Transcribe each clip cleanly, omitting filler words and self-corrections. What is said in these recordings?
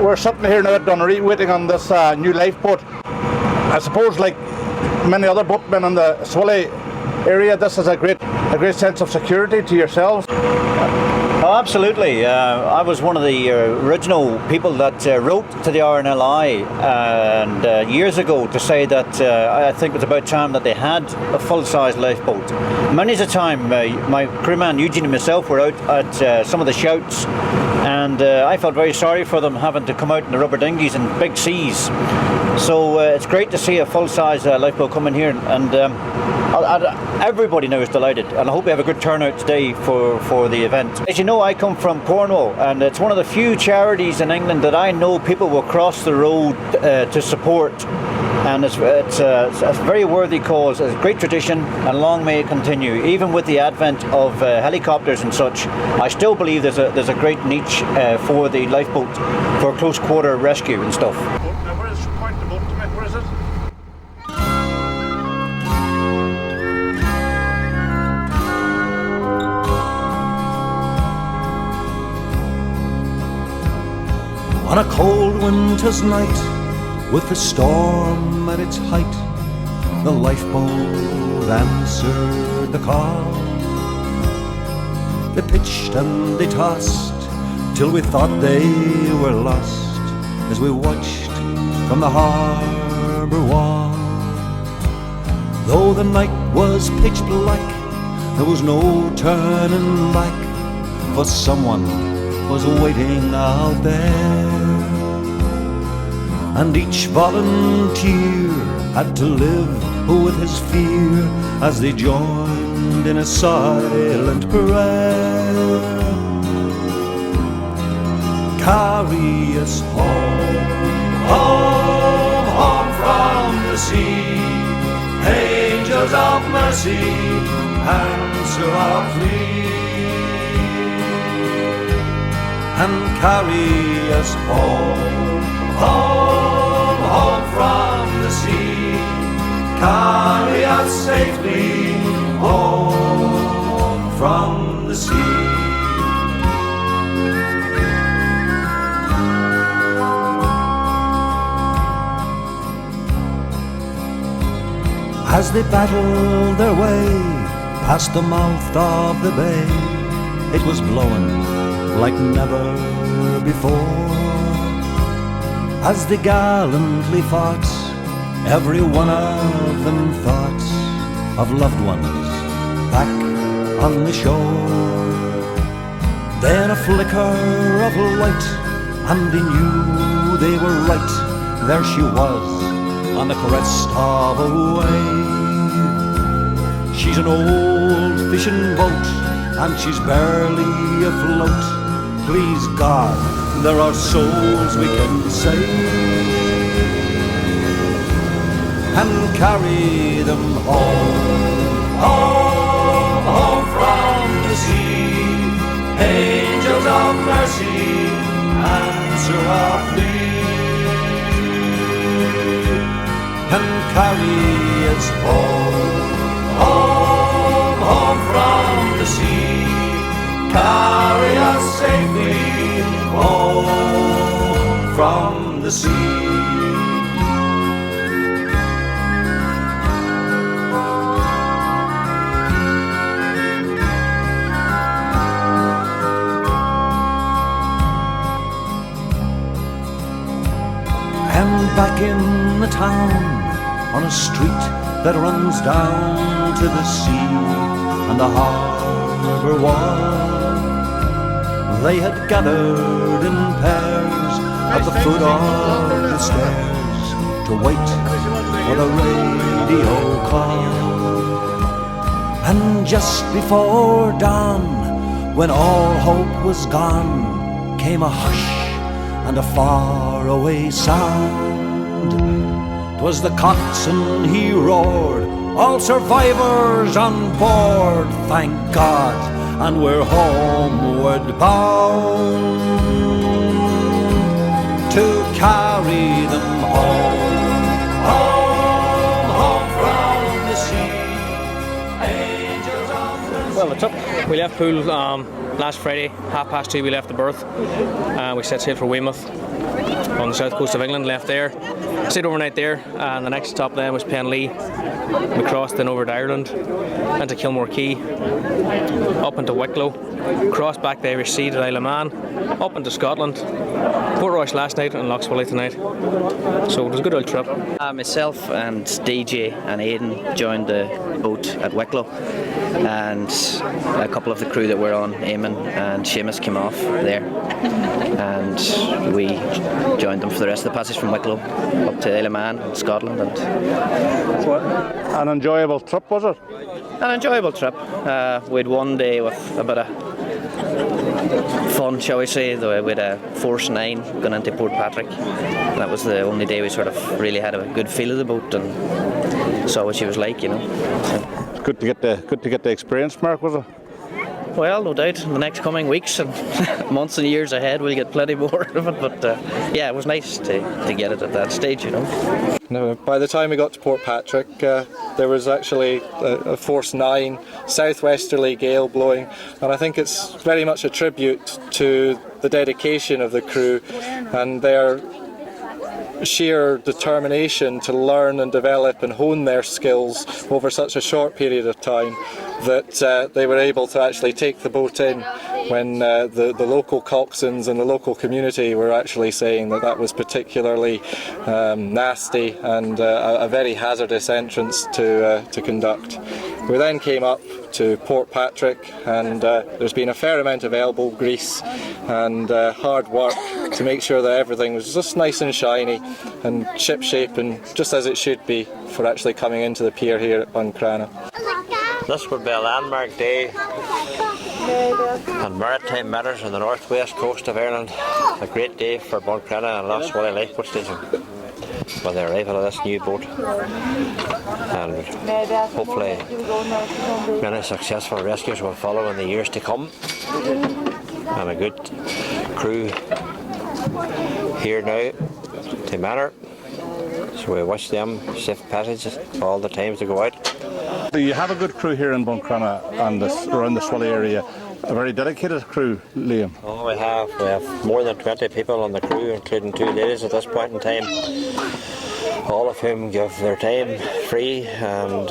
We're sitting here now at Dunnery waiting on this new lifeboat. I suppose, like many other boatmen in the Swilly area, this is a great sense of security to yourselves. Oh, absolutely. I was one of the original people that wrote to the R.N.L.I and years ago to say that I think it was about time that they had a full-size lifeboat. Many's a time my crewman Eugene and myself were out at some of the shouts, and I felt very sorry for them having to come out in the rubber dinghies in big seas. So it's great to see a full-size lifeboat come in here, and everybody now is delighted, and I hope we have a good turnout today for the event. As you know, I come from Cornwall, and it's one of the few charities in England that I know people will cross the road to support, and it's a very worthy cause. It's a great tradition, and long may it continue. Even with the advent of helicopters and such, I still believe there's a great niche for the lifeboat for close quarter rescue and stuff. On a cold winter's night, with the storm at its height, the lifeboat answered the call. They pitched and they tossed, till we thought they were lost, as we watched from the harbour wall. Though the night was pitch black, there was no turning back, for someone was waiting out there. And each volunteer had to live with his fear as they joined in a silent prayer. Carry us home, home, home from the sea. Angels of mercy, answer our plea. And carry us home, home, home from the sea. Carry us safely home from the sea. As they battled their way past the mouth of the bay, it was blowing like never before. As they gallantly fought, every one of them thought of loved ones back on the shore. Then a flicker of light, and they knew they were right. There she was on the crest of a wave. She's an old fishing boat, and she's barely afloat. Please God, there are souls we can save, and carry them home, home, home from the sea. Angels of mercy, answer our plea, and carry us home, home, home from the sea. Carry us safely home from the sea. And back in the town, on a street that runs down to the sea and the harbour wall, they had gathered in pairs at the foot of the stairs to wait for the radio call. And just before dawn, when all hope was gone, came a hush and a faraway sound. 'Twas the coxswain, he roared, "All survivors on board, thank God, and we're homeward bound to carry them home, home, home from the sea." Angels of the sea. Well, we left Poole last Friday, 2:30 we left the berth. We set sail for Weymouth on the south coast of England, left there, stayed overnight there, and the next stop then was Penlee. We crossed then over to Ireland, into Kilmore Quay, up into Wicklow, crossed back the Irish Sea to Isle of Man, up into Scotland, Port Royce last night and Swilly tonight. So it was a good old trip. Myself and DJ and Aidan joined the boat at Wicklow, and a couple of the crew that were on, Eamon and Seamus, came off there, and we joined them for the rest of the passage from Wicklow up to Isle of Man in Scotland. And an enjoyable trip, was it? An enjoyable trip. We had one day with a bit of fun, shall we say. We had a Force 9 going into Port Patrick. That was the only day we sort of really had a good feel of the boat and saw what she was like, you know. So. Good to get the experience, Mark, was it? Well, no doubt. In the next coming weeks and months and years ahead, we'll get plenty more of it. But yeah, it was nice to get it at that stage, you know. No, by the time we got to Port Patrick, there was actually a Force 9 southwesterly gale blowing, and I think it's very much a tribute to the dedication of the crew and their sheer determination to learn and develop and hone their skills over such a short period of time that they were able to actually take the boat in when the local coxswains and the local community were actually saying that was particularly nasty and a very hazardous entrance to conduct. We then came up to Port Patrick, and there's been a fair amount of elbow grease and hard work to make sure that everything was just nice and shiny and ship-shape and just as it should be for actually coming into the pier here at Buncrana. This would be a landmark day on maritime matters on the northwest coast of Ireland. A great day for Buncrana and Swilly Lifeboat Station with the arrival of this new boat, and hopefully many successful rescues will follow in the years to come, and a good crew here now to manor. So we wish them safe passage all the times to go out. You have a good crew here in Buncrana and around the Swilly area. A very dedicated crew, Liam. Oh, we have more than 20 people on the crew, including 2 ladies at this point in time, all of whom give their time free, and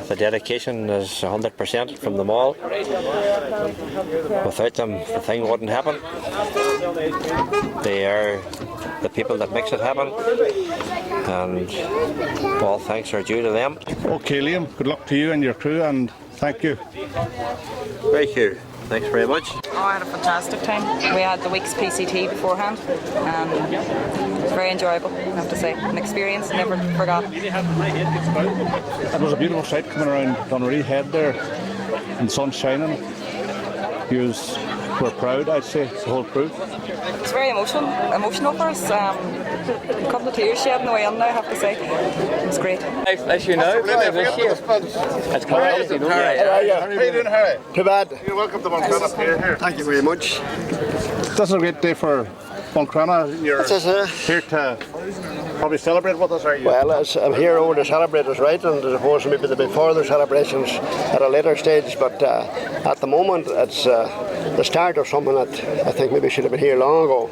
the dedication is 100% from them all. Without them, the thing wouldn't happen. They are the people that makes it happen, and all thanks are due to them. Okay, Liam, good luck to you and your crew, and thank you. Thank you. Thanks very much. Oh, I had a fantastic time. We had the week's PCT beforehand, and it was very enjoyable, I have to say. An experience never forgotten. It was a beautiful sight coming around Dunree Head there, and the sun shining. You were proud, I'd say, the whole crew. It's very emotional for us. A couple of tears shed on the way in now, I have to say. It was great. As you know, it's Carl. You know. How are you doing, Harry? Too bad. You're welcome to Buncrana Pier here. Thank you very much. This is a great day for Buncrana. You're here to probably celebrate with us, are you? Well, I'm here over to celebrate us, right, and I suppose maybe there'll be further celebrations at a later stage, but at the moment it's the start of something that I think maybe should have been here long ago.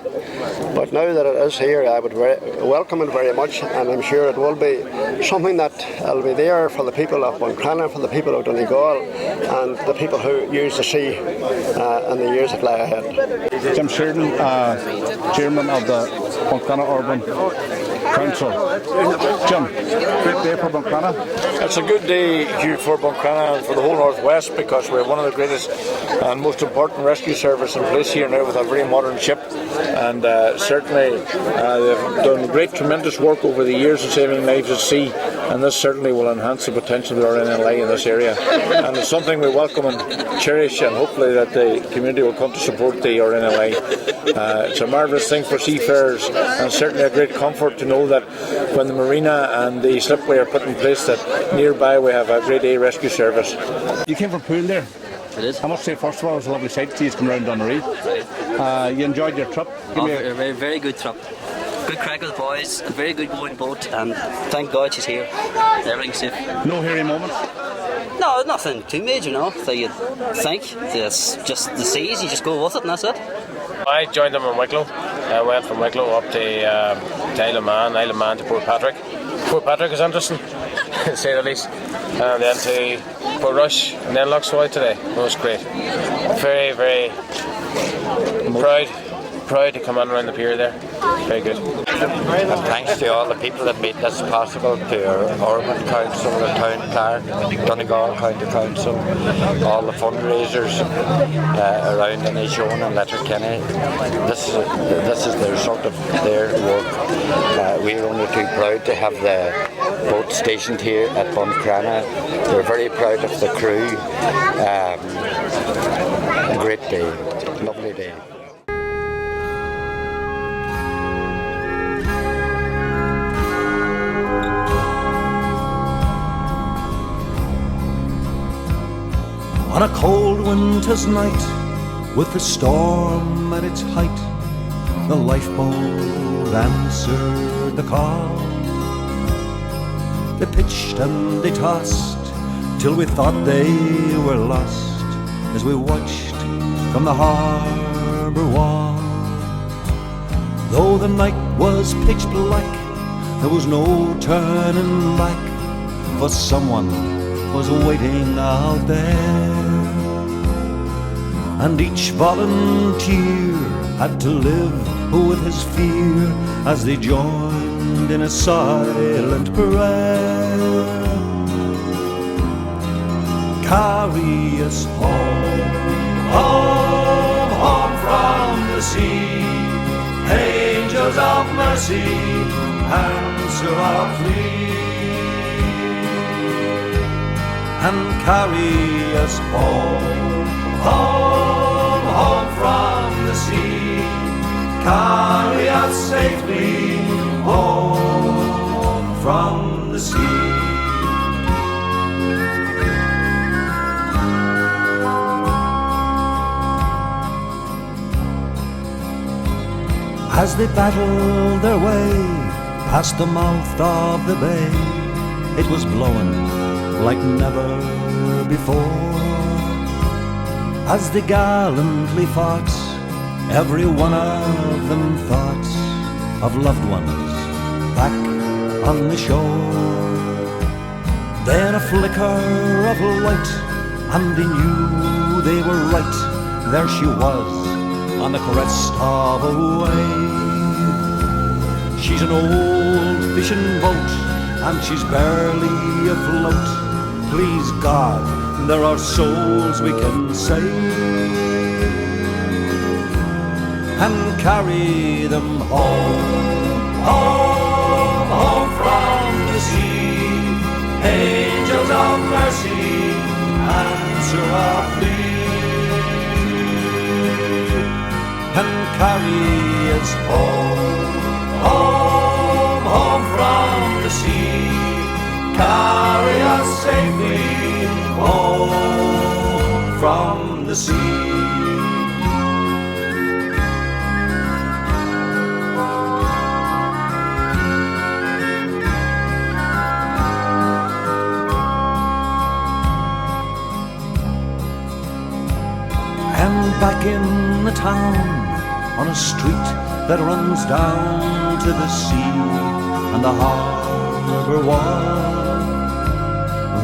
But now that it is here, I would welcome it very much, and I'm sure it will be something that will be there for the people of Buncrana, for the people of Donegal, and the people who use the sea in the years that lie ahead. Jim Sheridan, Chairman of the Buncrana Urban Council. Jim, great day for Buncrana. It's a good day, Hugh, for Buncrana and for the whole Northwest, because we're one of the greatest and most important rescue service in place here now with a very modern ship, and certainly they've done great, tremendous work over the years in saving lives at sea, and this certainly will enhance the potential of the R.N.L.I in this area, and it's something we welcome and cherish, and hopefully that the community will come to support the R.N.L.I. It's a marvellous thing for seafarers, and certainly a great comfort to know that when the marina and the slipway are put in place, that nearby we have a grade A rescue service. You came from Poole there. It is. I must say, first of all, it was a lovely sight to see you come around Dunree. You enjoyed your trip? A very, very good trip. Good crack with the boys, a very good going boat, and thank God she's here. Everything's safe. No hairy moments? No, nothing too major, no. So you'd think it's just the seas, you just go with it and that's it. I joined them in Wicklow. I went from Wicklow up to Isle of Man to Port Patrick. Port Patrick is interesting, to say the least. And then to Port Rush and then Lough today. It was great. Very, very proud to come in around the pier there. Very good. And thanks to all the people that made this possible, to our Ormond Council, the Town Clerk, Donegal County Council, all the fundraisers around Inishowen and Letterkenny. This is the result of their work. We're only too proud to have the boat stationed here at Buncrana. We're very proud of the crew. Great day, lovely day. On a cold winter's night, with the storm at its height, the lifeboat answered the call. They pitched and they tossed, till we thought they were lost, as we watched from the harbour wall. Though the night was pitch black, there was no turning back, for someone was waiting out there. And each volunteer had to live with his fear as they joined in a silent prayer. Carry us home, home, home from the sea. Angels of mercy, answer our plea. And carry us home, home, home from the sea. Carry us safely home from the sea. As they battled their way past the mouth of the bay, it was blowing like never before. As they gallantly fought, every one of them thought of loved ones back on the shore. Then a flicker of light, and they knew they were right. There she was on the crest of a wave. She's an old fishing boat, and she's barely afloat. Please God, there are souls we can save, and carry them home, home, home from the sea. Angels of mercy, answer our plea, and carry us home, home, home from the sea. Carry us safely home from the sea. And back in the town, on a street that runs down to the sea and the harbour wall,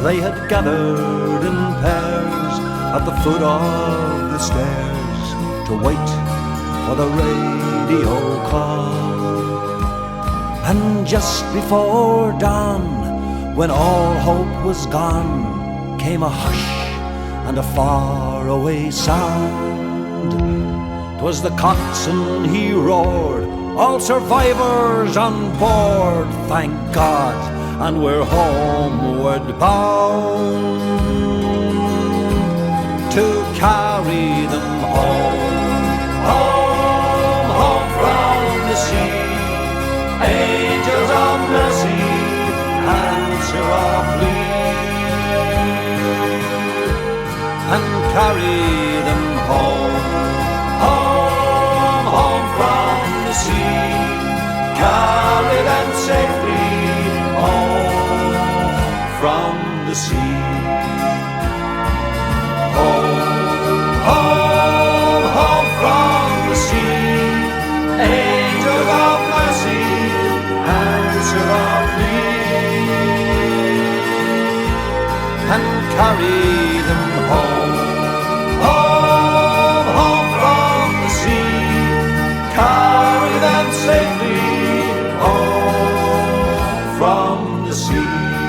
they had gathered in pairs at the foot of the stairs to wait for the radio call. And just before dawn, when all hope was gone, came a hush and a faraway sound. 'Twas the coxswain, he roared, all survivors on board, thank God, and we're homeward bound to carry them home, home, home from the sea. Angels of mercy, answer our plea, and carry them home, home, home from the sea. Carry them safely home from the sea. and carry them home. Home, home from the sea, carry them safely home from the sea.